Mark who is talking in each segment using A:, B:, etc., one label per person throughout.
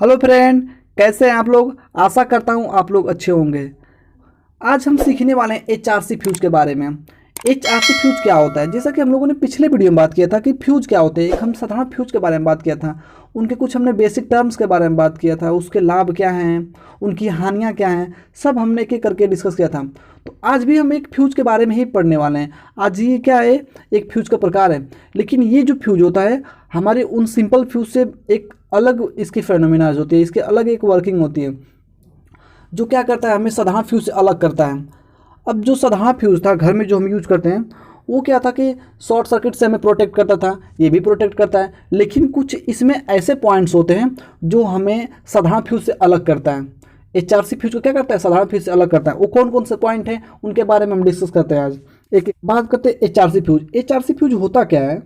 A: Hello friend, कैसे हैं आप लोग। आशा करता हूं आप लोग अच्छे होंगे। आज हम सीखने वाले हैं एचआरसी फ्यूज के बारे में। एचआरसी फ्यूज क्या होता है, जैसा कि हम लोगों ने पिछले वीडियो में बात किया था कि फ्यूज क्या होते हैं। एक हम साधारण फ्यूज के बारे में बात किया था, उनके कुछ हमने बेसिक टर्म्स के बारे में बात किया था, उसके लाभ क्या हैं, उनकी हानियाँ क्या हैं, सब हमने एक एक करके डिस्कस किया था। तो आज भी हम एक फ्यूज के बारे में ही पढ़ने वाले हैं। आज ये क्या है, एक फ्यूज का प्रकार है। लेकिन ये जो फ्यूज होता है हमारे उन सिंपल फ्यूज से एक अलग इसकी फेनोमेनाज होती है, इसके अलग एक वर्किंग होती है जो क्या करता है, हमें साधारण फ्यूज से अलग करता है। अब जो साधारण फ्यूज था घर में जो हम यूज करते हैं वो क्या था कि शॉर्ट सर्किट से हमें प्रोटेक्ट करता था, ये भी प्रोटेक्ट करता है। लेकिन कुछ इसमें ऐसे पॉइंट्स होते हैं जो हमें साधारण फ्यूज से अलग करता है। एचआरसी फ्यूज को क्या करता है, साधारण फ्यूज से अलग करता है। वो कौन कौन से पॉइंट हैं उनके बारे में हम डिस्कस करते हैं आज। एक एक बात करते हैं एचआरसी फ्यूज। एचआरसी फ्यूज होता क्या है,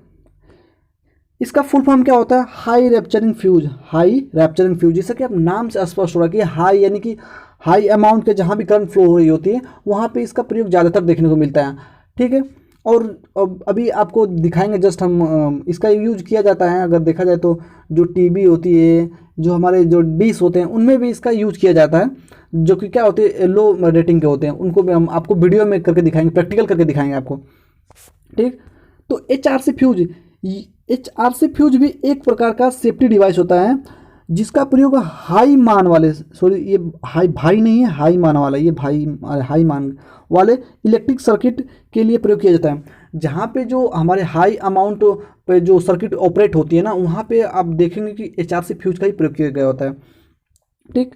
A: इसका फुल फॉर्म क्या होता है, high rapturing fuse. High rapturing fuse, जैसा कि आप नाम से स्पष्ट हो रहा है कि हाई यानी कि हाई अमाउंट के जहाँ भी करंट फ्लो हो रही होती है वहाँ पे इसका प्रयोग ज़्यादातर देखने को मिलता है। ठीक है, और अभी आपको दिखाएंगे जस्ट हम इसका यूज किया जाता है। अगर देखा जाए तो जो टीवी होती है, जो हमारे जो डिश होते हैं, उनमें भी इसका यूज किया जाता है, जो कि क्या होते हैं, लो रेटिंग के होते हैं। उनको भी हम आपको वीडियो में करके दिखाएंगे, प्रैक्टिकल करके दिखाएंगे आपको। ठीक, तो एचआरसी फ्यूज भी एक प्रकार का सेफ्टी डिवाइस होता है जिसका प्रयोग हाई मान वाले, सॉरी ये हाई भाई नहीं है, हाई मान वाला, ये भाई हाई मान वाले इलेक्ट्रिक सर्किट के लिए प्रयोग किया जाता है। जहाँ पे जो हमारे हाई अमाउंट पे जो सर्किट ऑपरेट होती है ना, वहाँ पे आप देखेंगे कि एचआरसी फ्यूज का ही प्रयोग किया गया होता है। ठीक,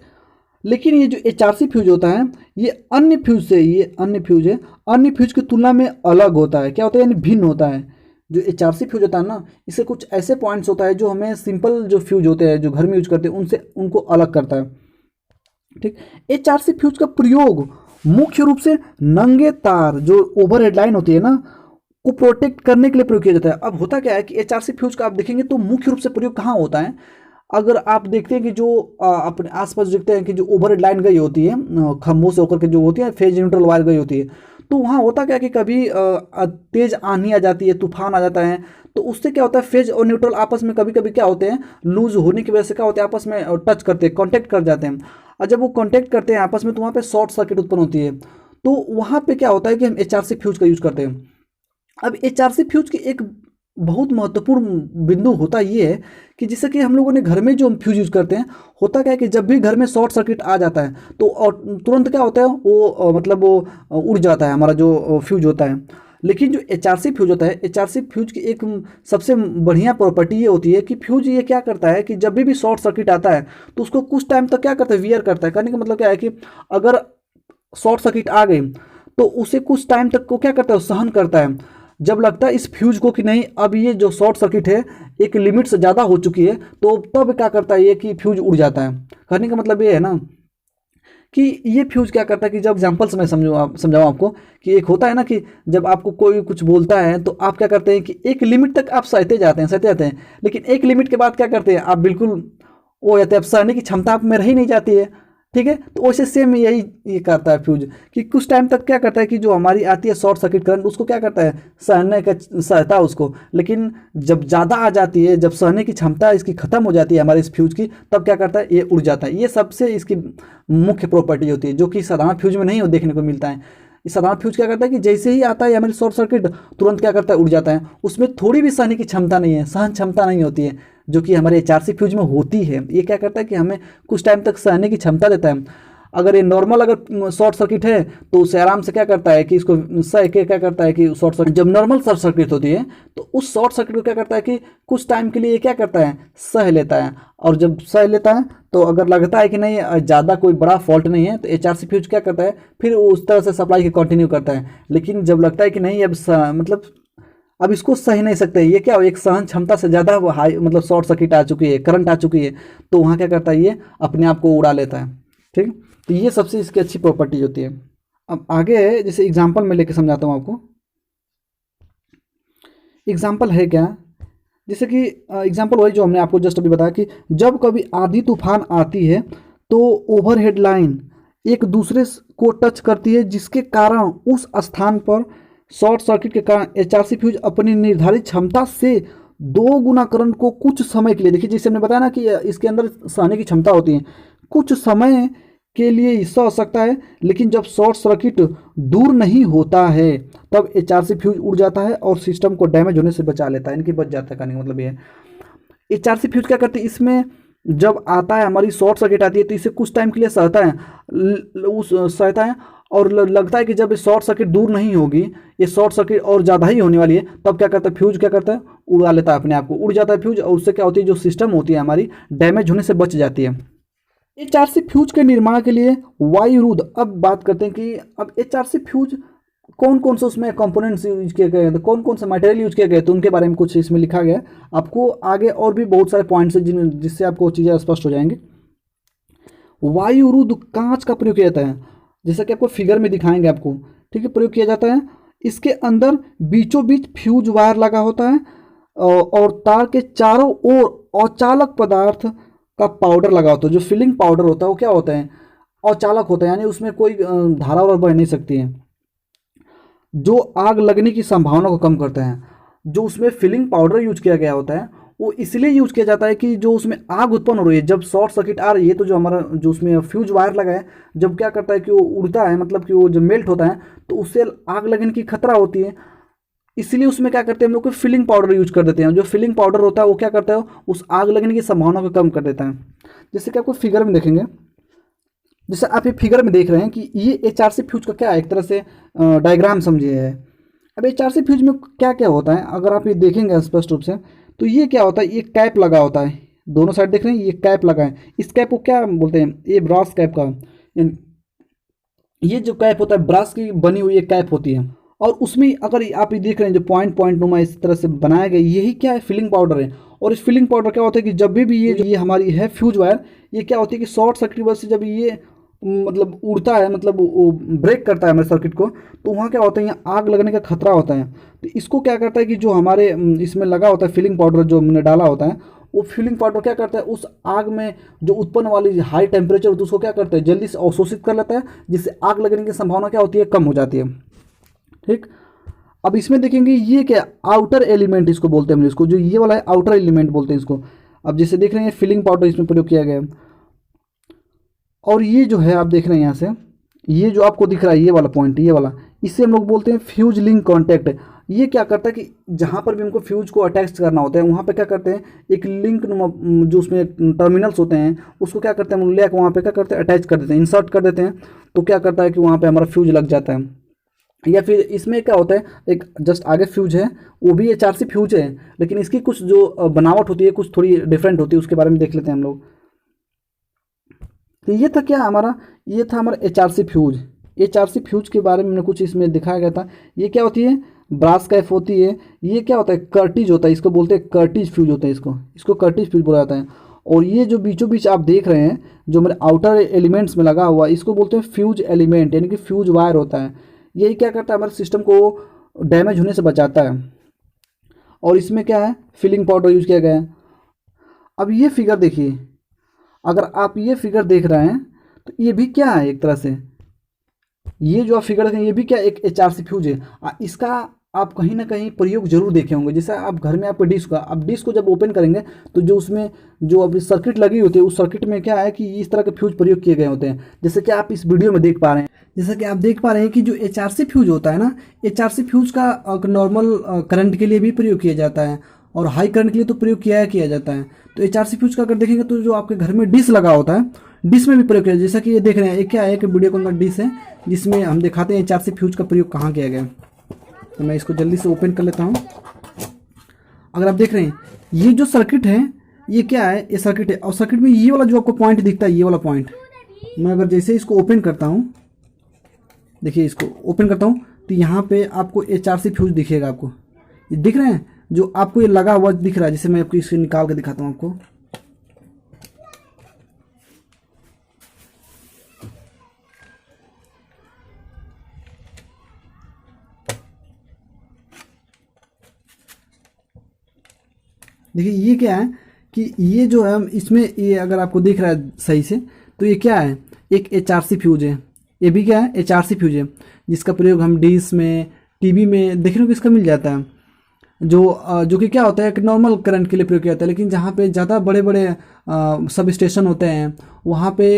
A: लेकिन ये जो एचआरसी फ्यूज होता है ये अन्य फ्यूज से, ये अन्य फ्यूज है, अन्य फ्यूज की तुलना में अलग होता है। क्या होता है, यानी भिन्न होता है। जो एचआरसी फ्यूज होता है ना, इससे कुछ ऐसे पॉइंट्स होता है जो हमें सिंपल जो फ्यूज होते हैं जो घर में यूज करते हैं उनसे उनको अलग करता है। ठीक, एचआरसी फ्यूज का प्रयोग मुख्य रूप से नंगे तार जो ओवरहेड लाइन होती है ना को प्रोटेक्ट करने के लिए प्रयोग किया जाता है। अब होता क्या है कि एचआरसी फ्यूज का आप देखेंगे तो मुख्य रूप से प्रयोग कहाँ होता है। अगर आप देखते हैं कि जो अपने आसपास देखते हैं कि जो ओवरहेड लाइन गई होती है, खंभों से होकर के जो होती है, फेज न्यूट्रल वायर गई होती है, तो वहाँ होता क्या है कि कभी तेज आंधी आ जाती है, तूफान आ जाता है, तो उससे क्या होता है, फेज और न्यूट्रल आपस में कभी कभी क्या होते हैं, लूज होने की वजह से क्या होते हैं, आपस में टच करते हैं, कॉन्टेक्ट कर जाते हैं। और जब वो कॉन्टेक्ट करते हैं आपस में तो वहाँ पे शॉर्ट सर्किट उत्पन्न होती है। तो वहाँ पे क्या होता है कि हम एचआरसी फ्यूज का यूज करते हैं। अब एचआरसी फ्यूज की एक बहुत महत्वपूर्ण बिंदु होता ये है कि जैसे कि हम लोगों ने घर में जो हम फ्यूज यूज करते हैं, होता क्या है कि जब भी घर में शॉर्ट सर्किट आ जाता है तो और तुरंत क्या होता है वो मतलब वो उड़ जाता है हमारा जो फ्यूज होता है। लेकिन जो एचआरसी फ्यूज होता है, एचआरसी फ्यूज की एक सबसे बढ़िया प्रॉपर्टी ये होती है कि फ्यूज ये क्या करता है कि जब भी शॉर्ट सर्किट आता है तो उसको कुछ टाइम तक क्या करता है, वियर करता है। कहने का मतलब क्या है कि अगर शॉर्ट सर्किट आ गई तो उसे कुछ टाइम तक को क्या करता है, सहन करता है। जब लगता है इस फ्यूज को कि नहीं अब ये जो शॉर्ट सर्किट है एक लिमिट से ज़्यादा हो चुकी है, तो तब क्या करता है ये कि फ्यूज उड़ जाता है। कहने का मतलब ये है ना कि ये फ्यूज क्या करता है कि जब एग्जाम्पल्स मैं समझाऊँ आपको कि एक होता है ना कि जब आपको कोई कुछ बोलता है तो आप क्या करते हैं कि एक लिमिट तक आप सहते जाते हैं, लेकिन एक लिमिट के बाद क्या करते हैं आप बिल्कुल वो जाते हैं, अब सहने की क्षमता आप में रह ही नहीं जाती है। ठीक है, तो वैसे सेम यही ये करता है फ्यूज कि कुछ टाइम तक क्या करता है कि जो हमारी आती है शॉर्ट सर्किट करंट उसको क्या करता है, सहने का सहता है उसको। लेकिन जब ज़्यादा आ जाती है, जब सहने की क्षमता इसकी ख़त्म हो जाती है हमारे इस फ्यूज की, तब क्या करता है ये उड़ जाता है। ये सबसे इसकी मुख्य प्रॉपर्टी होती है जो कि साधारण फ्यूज में नहीं देखने को मिलता है। इस साधारण फ्यूज क्या करता है कि जैसे ही आता है हमारी शॉर्ट सर्किट तुरंत क्या करता है, उड़ जाता है। उसमें थोड़ी भी सहने की क्षमता नहीं है, सहन क्षमता नहीं होती है, जो कि हमारे एचआरसी फ्यूज में होती है। ये क्या करता है कि हमें कुछ टाइम तक सहने की क्षमता देता है। अगर ये नॉर्मल अगर शॉर्ट सर्किट है तो उसे आराम से क्या करता है कि इसको सह के क्या करता है कि शॉर्ट सर्किट जब नॉर्मल शॉर्ट सर्किट होती है तो उस शॉर्ट सर्किट को क्या करता है कि कुछ टाइम के लिए क्या करता है, सह लेता है। और जब सह लेता है तो अगर लगता है कि नहीं ज़्यादा कोई बड़ा फॉल्ट नहीं है तो एचआरसी फ्यूज क्या करता है, फिर उस तरह से सप्लाई को कंटिन्यू करता है। लेकिन जब लगता है कि नहीं अब मतलब अब इसको सही नहीं सकते, ये क्या हो, एक सहन क्षमता से ज़्यादा हाई मतलब शॉर्ट सर्किट आ चुकी है, करंट आ चुकी है, तो वहाँ क्या करता है ये अपने आप को उड़ा लेता है। ठीक, तो ये सबसे इसकी अच्छी प्रॉपर्टी होती है। अब आगे जैसे एग्जांपल में लेके समझाता हूँ आपको। एग्जांपल है क्या, जैसे कि एग्जांपल वही जो हमने आपको जस्ट अभी बताया कि जब कभी आंधी तूफान आती है तो ओवरहेड लाइन एक दूसरे को टच करती है, जिसके कारण उस स्थान पर शॉर्ट सर्किट के कारण एचआरसी फ्यूज अपनी निर्धारित क्षमता से दो गुना करंट को कुछ समय के लिए, देखिए जैसे हमने बताया ना कि इसके अंदर सहने की क्षमता होती है, कुछ समय के लिए सह सकता है, लेकिन जब शॉर्ट सर्किट दूर नहीं होता है तब एचआरसी फ्यूज उड़ जाता है और सिस्टम को डैमेज होने से बचा लेता है, इनकी बच जाता है। कहने का मतलब ये है एचआरसी फ्यूज क्या करते हैं, इसमें जब आता है हमारी शॉर्ट सर्किट आती है तो इसे कुछ टाइम के लिए सहता है, सहता है और लगता है कि जब ये शॉर्ट सर्किट दूर नहीं होगी, ये शॉर्ट सर्किट और ज़्यादा ही होने वाली है, तब क्या करता है फ्यूज क्या करता है, उड़ा लेता है अपने आप को, उड़ जाता है फ्यूज, और उससे क्या होती है जो सिस्टम होती है हमारी डैमेज होने से बच जाती है। एचआरसी फ्यूज के निर्माण के लिए वायुरुद्ध, अब बात करते हैं कि अब एचआरसी फ्यूज कौन कौन से उसमें कंपोनेंट्स यूज किए गए हैं, तो कौन कौन से मटेरियल यूज किए गए, तो उनके बारे में कुछ इसमें लिखा गया है। आपको आगे और भी बहुत सारे पॉइंट्स हैं जिससे आपको चीज़ें स्पष्ट हो जाएंगे। वायुरुद्ध कांच का प्रयोग किया जाता है, जैसा कि आपको फिगर में दिखाएंगे आपको, ठीक है, प्रयोग किया जाता है। इसके अंदर बीचों बीच फ्यूज वायर लगा होता है और तार के चारों ओर अचालक पदार्थ का पाउडर लगा होता है। जो फिलिंग पाउडर होता है वो क्या होता है, अचालक होता है, यानी उसमें कोई धारा और बह नहीं सकती है, जो आग लगने की संभावना को कम करते हैं। जो उसमें फिलिंग पाउडर यूज किया गया होता है वो इसलिए यूज किया जाता है कि जो उसमें आग उत्पन्न हो रही है, जब शॉर्ट सर्किट आ रही है, तो जो हमारा जो उसमें फ्यूज वायर लगा है जब क्या करता है कि वो उड़ता है, मतलब कि वो जब मेल्ट होता है तो उससे आग लगने की खतरा होती है। इसलिए उसमें क्या करते हैं हम लोग फिलिंग पाउडर यूज कर देते हैं। जो फिलिंग पाउडर होता है वो क्या करता है, उस आग लगने की संभावना को कम कर देता है। जैसे कि आपको फिगर में देखेंगे, जैसे आप ये फिगर में देख रहे हैं कि ये एचआरसी फ्यूज का क्या एक तरह से डायग्राम समझिए है। अब एचआरसी फ्यूज में क्या क्या होता है, अगर आप ये देखेंगे स्पष्ट रूप से, तो ये क्या होता है, ये कैप लगा होता है, दोनों साइड देख रहे हैं ये कैप लगा है। इस कैप को क्या बोलते हैं, ये ब्रास कैप का, ये जो कैप होता है ब्रास की बनी हुई एक कैप होती है, और उसमें अगर आप ये देख रहे हैं जो पॉइंट पॉइंट नुमा इस तरह से बनाया गया, यही क्या है, फिलिंग पाउडर है। और इस फिलिंग पाउडर क्या होता है कि जब भी ये हमारी है फ्यूज वायर, ये क्या होती है कि शॉर्ट सर्किट वजह से जब ये मतलब उड़ता है, मतलब वो ब्रेक करता है हमारे सर्किट को, तो वहाँ क्या होता है यहाँ आग लगने का खतरा होता है। तो इसको क्या करता है कि जो हमारे इसमें लगा होता है फिलिंग पाउडर जो हमने डाला होता है, वो फिलिंग पाउडर क्या करता है उस आग में जो उत्पन्न वाली हाई टेम्परेचर होती है उसको क्या करता है जल्दी से अवशोषित कर लेता है, जिससे आग लगने की संभावना क्या होती है, कम हो जाती है। ठीक, अब इसमें देखेंगे ये क्या आउटर एलिमेंट इसको बोलते हैं हम, इसको जो ये वाला है आउटर एलिमेंट बोलते हैं इसको। अब जैसे देख रहे हैं फिलिंग पाउडर इसमें प्रयोग किया गया है, और ये जो है आप देख रहे हैं यहाँ से, ये जो आपको दिख रहा है ये वाला पॉइंट, ये वाला, इसे हम लोग बोलते हैं फ्यूज लिंक कॉन्टैक्ट। ये क्या करता है कि जहाँ पर भी हमको फ्यूज को अटैच करना होता है वहाँ पे क्या करते हैं एक लिंक जो उसमें टर्मिनल्स होते हैं उसको क्या करते हैं ले वहाँ पे क्या करते हैं अटैच कर देते हैं, इंसर्ट कर देते हैं, तो क्या करता है कि वहाँ पे हमारा फ्यूज लग जाता है। या फिर इसमें क्या होता है एक जस्ट आगे फ्यूज है, वो भी एचआरसी फ्यूज है, लेकिन इसकी कुछ जो बनावट होती है कुछ थोड़ी डिफरेंट होती है, उसके बारे में देख लेते हैं हम लोग। तो ये था क्या हमारा, ये था हमारा एचआरसी फ्यूज। एचआरसी फ्यूज के बारे में हमने कुछ इसमें दिखाया गया था। ये क्या होती है, ब्रास कैप होती है। ये क्या होता है, कर्टिज होता है, इसको बोलते हैं कर्टिज फ्यूज होता है, इसको कर्टिज फ्यूज बोला जाता है। और ये जो बीचों बीच आप देख रहे हैं जो मेरे आउटर एलिमेंट्स में लगा हुआ, इसको बोलते हैं फ्यूज एलिमेंट, यानी कि फ्यूज वायर होता है। यही क्या करता है हमारे सिस्टम को डैमेज होने से बचाता है। और इसमें क्या है फिलिंग पाउडर यूज किया गया है। अब ये फिगर देखिए, अगर आप ये फिगर देख रहे हैं तो ये भी क्या है एक तरह से, ये जो आप फिगर देखें ये भी क्या एक एचआरसी फ्यूज है। इसका आप कहीं ना कहीं प्रयोग जरूर देखे होंगे। जैसे आप घर में आपको डिश का, आप डिश को जब ओपन करेंगे तो जो उसमें जो अपनी सर्किट लगी होती है उस सर्किट में क्या है कि इस तरह के फ्यूज प्रयोग किए गए होते हैं, जैसे कि आप इस वीडियो में देख पा रहे हैं। जैसे कि आप देख पा रहे हैं कि जो एचआरसी फ्यूज होता है ना, एचआरसी फ्यूज का नॉर्मल करंट के लिए भी प्रयोग किया जाता है और हाई करंट के लिए तो प्रयोग किया जाता है। तो एचआरसी फ्यूज का अगर देखेंगे तो जो आपके घर में डिश लगा होता है, डिश में भी प्रयोग किया, जैसा कि ये देख रहे हैं, एक क्या है कि वीडियो के अंदर डिश है जिसमें हम दिखाते हैं एचआरसी फ्यूज का प्रयोग कहाँ किया गया। तो मैं इसको जल्दी से ओपन कर लेता हूँ। अगर आप देख रहे हैं ये जो सर्किट है ये क्या है, ये सर्किट है, और सर्किट में ये वाला जो आपको पॉइंट दिखता है, ये वाला पॉइंट, मैं अगर जैसे इसको ओपन करता हूँ, देखिए इसको ओपन करता हूँ तो यहाँ पे आपको एचआरसी फ्यूज दिखेगा। आपको ये दिख रहे हैं जो आपको ये लगा हुआ दिख रहा है, जैसे मैं आपको इसे निकाल के दिखाता हूँ आपको। देखिए ये क्या है कि ये जो है इसमें ये अगर आपको दिख रहा है सही से तो ये क्या है, एक एचआरसी फ्यूज है। ये भी क्या है एचआरसी फ्यूज है, जिसका प्रयोग हम डिश में टीवी में देखने को इसका मिल जाता है। जो कि क्या होता है कि नॉर्मल करंट के लिए प्रयोग किया जाता है, लेकिन जहाँ पे ज़्यादा बड़े बड़े सब स्टेशन होते हैं वहाँ पे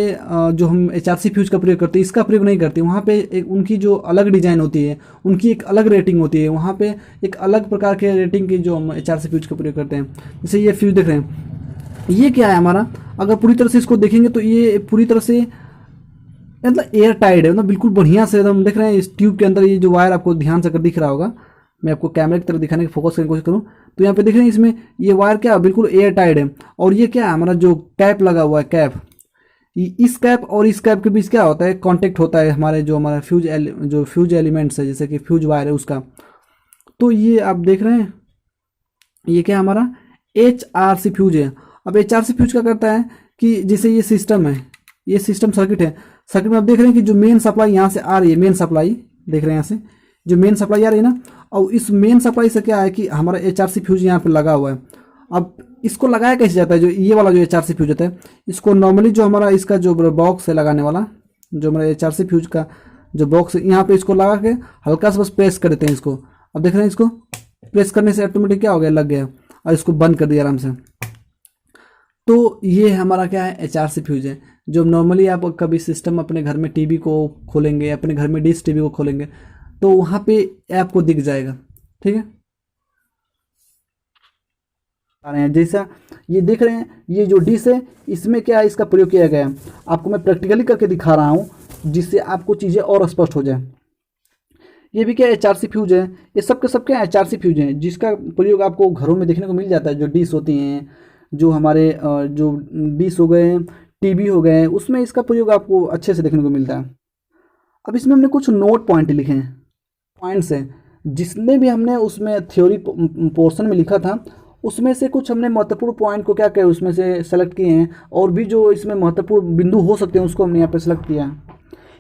A: जो हम HRC फ्यूज का प्रयोग करते हैं इसका प्रयोग नहीं करते। वहाँ पे एक उनकी जो अलग डिज़ाइन होती है, उनकी एक अलग रेटिंग होती है, वहाँ पे एक अलग प्रकार के रेटिंग की जो हम HRC फ्यूज का प्रयोग करते हैं। जैसे ये फ्यूज देख रहे हैं, ये क्या है हमारा, अगर पूरी तरह से इसको देखेंगे तो ये पूरी तरह से मतलब एयर टाइट है, मतलब बिल्कुल बढ़िया से एकदम। देख रहे हैं इस ट्यूब के अंदर ये जो वायर आपको ध्यान से अगर दिख रहा होगा, मैं आपको कैमरे की तरफ दिखाने की फोकस करने की कोशिश करूँ तो यहाँ पे देख रहे हैं इसमें ये वायर क्या बिल्कुल एयर टाइट है। और ये क्या है हमारा जो कैप लगा हुआ है, कैप, इस कैप और इस कैप के बीच क्या होता है, कांटेक्ट होता है हमारे जो हमारा फ्यूज एलिमेंट्स है, जैसे कि फ्यूज वायर है उसका। तो ये आप देख रहे हैं ये क्या हमारा HRC फ्यूज है। अब HRC फ्यूज क्या करता है कि जैसे ये सिस्टम है, ये सिस्टम सर्किट है, सर्किट में आप देख रहे हैं कि जो मेन सप्लाई यहाँ से आ रही है, मेन सप्लाई देख रहे हैं यहाँ से जो मेन सप्लाई आ रही है ना, और इस मेन सप्लाई से क्या है कि हमारा HRC फ्यूज यहाँ पे लगा हुआ है। अब इसको लगाया कैसे जाता है, जो ये वाला जो HRC फ्यूज होता है, इसको नॉर्मली जो हमारा इसका जो बॉक्स है लगाने वाला, जो हमारा HRC फ्यूज का जो बॉक्स है, यहाँ पे इसको लगा के हल्का सा बस प्रेस कर देते हैं इसको। अब देख रहे हैं इसको प्रेस करने से ऑटोमेटिक क्या हो गया, लग गया, और इसको बंद कर दिया आराम से। तो ये हमारा क्या है, HRC फ्यूज है। जो नॉर्मली आप कभी सिस्टम अपने घर में टीवी को खोलेंगे, अपने घर में डिश टीवी को खोलेंगे तो वहाँ पे आपको दिख जाएगा, ठीक है। आ रहे हैं जैसा ये देख रहे हैं, ये जो डिश है इसमें क्या है, इसका प्रयोग किया गया है। आपको मैं प्रैक्टिकली करके दिखा रहा हूँ जिससे आपको चीज़ें और स्पष्ट हो जाए। ये भी क्या HRC फ्यूज है, ये सब के सब क्या HRC फ्यूज हैं, जिसका प्रयोग आपको घरों में देखने को मिल जाता है। जो डिश होती हैं, जो हमारे जो डिश हो गए, टीवी हो गए, उसमें इसका प्रयोग आपको अच्छे से देखने को मिलता है। अब इसमें हमने कुछ नोट पॉइंट लिखे हैं, पॉइंट्स हैं जिसमें भी हमने उसमें थ्योरी पोर्शन में लिखा था, उसमें से कुछ हमने महत्वपूर्ण पॉइंट को क्या कहे उसमें से सेलेक्ट किए हैं, और भी जो इसमें महत्वपूर्ण बिंदु हो सकते हैं उसको हमने यहाँ पे सेलेक्ट किया है।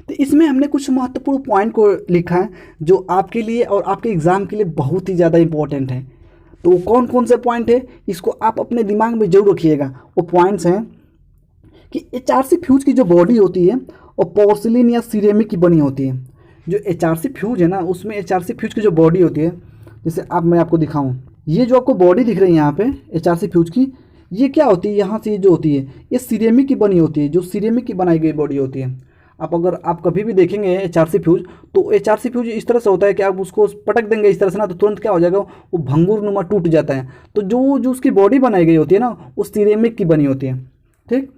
A: तो इसमें हमने कुछ महत्वपूर्ण पॉइंट को लिखा है जो आपके लिए और आपके एग्ज़ाम के लिए बहुत ही ज़्यादा इंपॉर्टेंट है। तो कौन कौन से पॉइंट है इसको आप अपने दिमाग में जरूर रखिएगा। वो पॉइंट्स हैं कि HRC फ्यूज की जो बॉडी होती है वो पोर्सिलिन या सिरेमिक की बनी होती है। जो HRC फ्यूज है ना, उसमें HRC फ्यूज की जो बॉडी होती है, जैसे अब मैं आपको दिखाऊं, ये जो आपको बॉडी दिख रही है यहाँ पे HRC फ्यूज की, ये क्या होती है, यहाँ से ये जो होती है ये सिरेमिक की बनी होती है, जो सिरेमिक की बनाई गई बॉडी होती है। अगर आप कभी भी देखेंगे HRC फ्यूज, तो HRC फ्यूज इस तरह से होता है कि आप उसको पटक देंगे इस तरह से ना, तो तुरंत क्या हो जाएगा, वो भंगुर नुमा टूट जाता है। तो जो जो उसकी बॉडी बनाई गई होती है ना, वो सिरेमिक की बनी होती है, ठीक।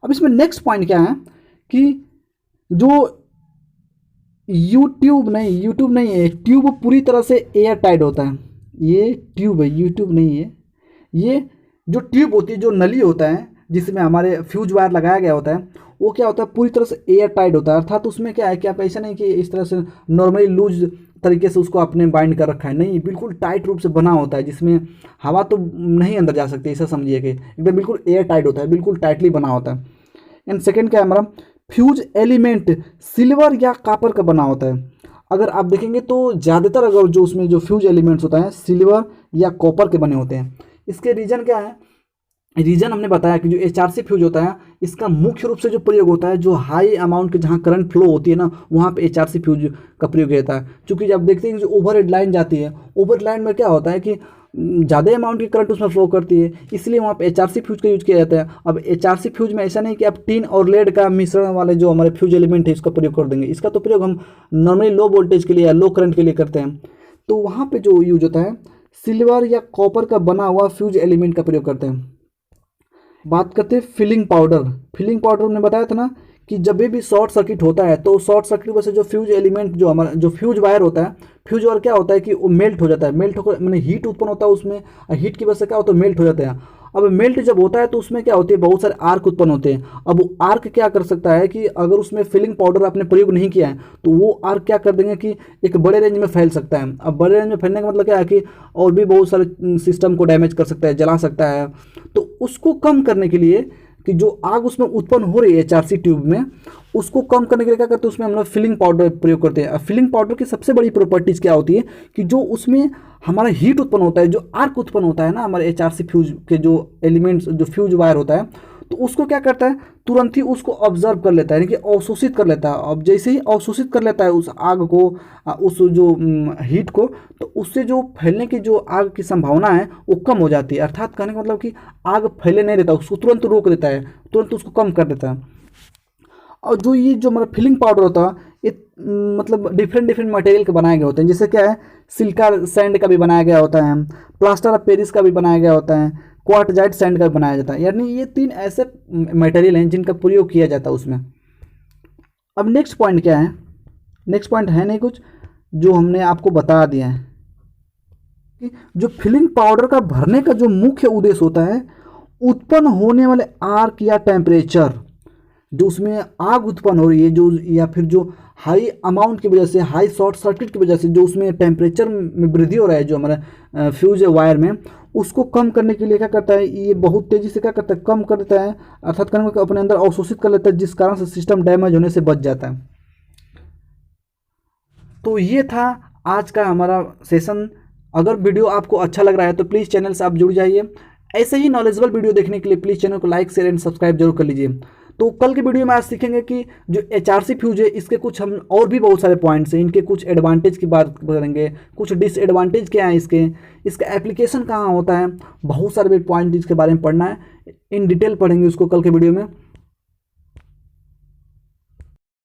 A: अब इसमें नेक्स्ट पॉइंट क्या है कि जो यूट्यूब नहीं है, ट्यूब पूरी तरह से एयर टाइट होता है। ये ट्यूब है, यूट्यूब नहीं है। ये जो ट्यूब होती है, जो नली होता है जिसमें हमारे फ्यूज वायर लगाया गया होता है, वो क्या होता है, पूरी तरह से एयर टाइट होता है। अर्थात तो उसमें क्या है कि आप ऐसा नहीं कि इस तरह से नॉर्मली लूज तरीके से उसको आपने बाइंड कर रखा है, नहीं, बिल्कुल टाइट रूप से बना होता है, जिसमें हवा तो नहीं अंदर जा सकती, ऐसा समझिए कि एकदम बिल्कुल एयर टाइट होता है, बिल्कुल टाइटली बना होता है। एंड सेकेंड क्या है हमारा, फ्यूज एलिमेंट सिल्वर या कॉपर का बना होता है। अगर आप देखेंगे तो ज़्यादातर अगर जो उसमें जो फ्यूज एलिमेंट्स होता है सिल्वर या कॉपर के बने होते हैं। इसके रीज़न क्या है, रीज़न हमने बताया कि जो HRC फ्यूज होता है इसका मुख्य रूप से जो प्रयोग होता है, जो हाई अमाउंट के जहाँ करंट फ्लो होती है ना, वहाँ पे HRC फ्यूज का प्रयोग होता है। क्योंकि जब देखते हैं कि जो ओवरहेड लाइन जाती है, ओवरहेड लाइन में क्या होता है कि ज़्यादा अमाउंट की करंट उसमें फ्लो करती है, इसलिए वहाँ पे HRC फ्यूज का यूज किया जाता है। अब HRC फ्यूज में ऐसा नहीं कि आप टिन और लेड का मिश्रण वाले जो हमारे फ्यूज एलिमेंट है इसका प्रयोग कर देंगे। इसका तो प्रयोग हम नॉर्मली लो वोल्टेज के लिए या लो करंट के लिए करते हैं। तो वहाँ पे जो यूज होता है सिल्वर या कॉपर का बना हुआ फ्यूज एलिमेंट का प्रयोग करते हैं। बात करते हैं फिलिंग पाउडर। फिलिंग पाउडर ने बताया था ना कि जब भी शॉर्ट सर्किट होता है तो शॉर्ट सर्किट की वजह से जो फ्यूज एलिमेंट जो हमारा जो फ्यूज वायर होता है, फ्यूज वायर क्या होता है कि वो मेल्ट हो जाता है, मेल्ट होकर मैंने हीट उत्पन्न होता है उसमें, हीट की वजह से क्या होता है मेल्ट हो जाता है। अब मेल्ट जब होता है तो उसमें क्या होती है, बहुत सारे आर्क उत्पन्न होते हैं। अब वो आर्क क्या कर सकता है कि अगर उसमें फिलिंग पाउडर आपने प्रयोग नहीं किया है तो वो आर्क क्या कर देंगे कि एक बड़े रेंज में फैल सकता है। अब बड़े रेंज में फैलने का मतलब क्या है कि और भी बहुत सारे सिस्टम को डैमेज कर सकता है, जला सकता है। तो उसको कम करने के लिए कि जो आग उसमें उत्पन्न हो रही है HRC ट्यूब में, उसको कम करने के लिए क्या करते हैं, उसमें हम लोग फिलिंग पाउडर प्रयोग करते हैं। फिलिंग पाउडर की सबसे बड़ी प्रॉपर्टीज क्या होती है कि जो उसमें हमारा हीट उत्पन्न होता है, जो आर्क उत्पन्न होता है ना हमारे HRC फ्यूज के जो एलिमेंट्स जो फ्यूज वायर होता है, तो उसको क्या करता है, तुरंत ही उसको ऑब्जर्व कर लेता है, यानी कि अवशोषित कर लेता है। अब जैसे ही अवशोषित कर लेता है उस आग को, उस जो हीट को, तो उससे जो फैलने की जो आग की संभावना है वो कम हो जाती है। अर्थात कहने का मतलब कि आग फैले नहीं देता, उसको तुरंत रोक देता है, तुरंत उसको कम कर देता है। और जो ये जो हमारा फिलिंग पाउडर होता है, ये मतलब डिफरेंट डिफरेंट मटेरियल के बनाए गए होते हैं। जैसे क्या है, सिलिका सैंड का भी बनाया गया होता है, प्लास्टर ऑफ पेरिस का भी बनाया गया होता है, क्वार्टजाइट सैंड का भी बनाया जाता है। यानी ये 3 ऐसे मटेरियल हैं जिनका प्रयोग किया जाता है उसमें। अब नेक्स्ट पॉइंट क्या है, नेक्स्ट पॉइंट है नहीं कुछ, जो हमने आपको बता दिया है कि जो फिलिंग पाउडर का भरने का जो मुख्य उद्देश्य होता है, उत्पन्न होने वाले आर्क या टेम्परेचर, जो उसमें आग उत्पन्न हो रही है जो, या फिर जो हाई अमाउंट की वजह से, हाई शॉर्ट सर्किट की वजह से जो उसमें टेम्परेचर में वृद्धि हो रहा है जो हमारा फ्यूज वायर में, उसको कम करने के लिए क्या करता है, ये बहुत तेज़ी से क्या करता है, कम कर देता है। अर्थात करने को अपने अंदर अवशोषित कर लेता है, जिस कारण से सिस्टम डैमेज होने से बच जाता है। तो ये था आज का हमारा सेशन। अगर वीडियो आपको अच्छा लग रहा है तो प्लीज़ चैनल से आप जुड़ जाइए। ऐसे ही नॉलेजेबल वीडियो देखने के लिए प्लीज़ चैनल को लाइक, शेयर एंड सब्सक्राइब जरूर कर लीजिए। तो कल के वीडियो में आज सीखेंगे कि जो HRC फ्यूज है, इसके कुछ हम और भी बहुत सारे पॉइंट्स हैं, इनके कुछ एडवांटेज की बात करेंगे, कुछ डिसएडवांटेज क्या है इसके, इसका एप्लीकेशन कहाँ होता है, बहुत सारे पॉइंट इसके बारे में पढ़ना है, इन डिटेल पढ़ेंगे उसको कल के वीडियो में।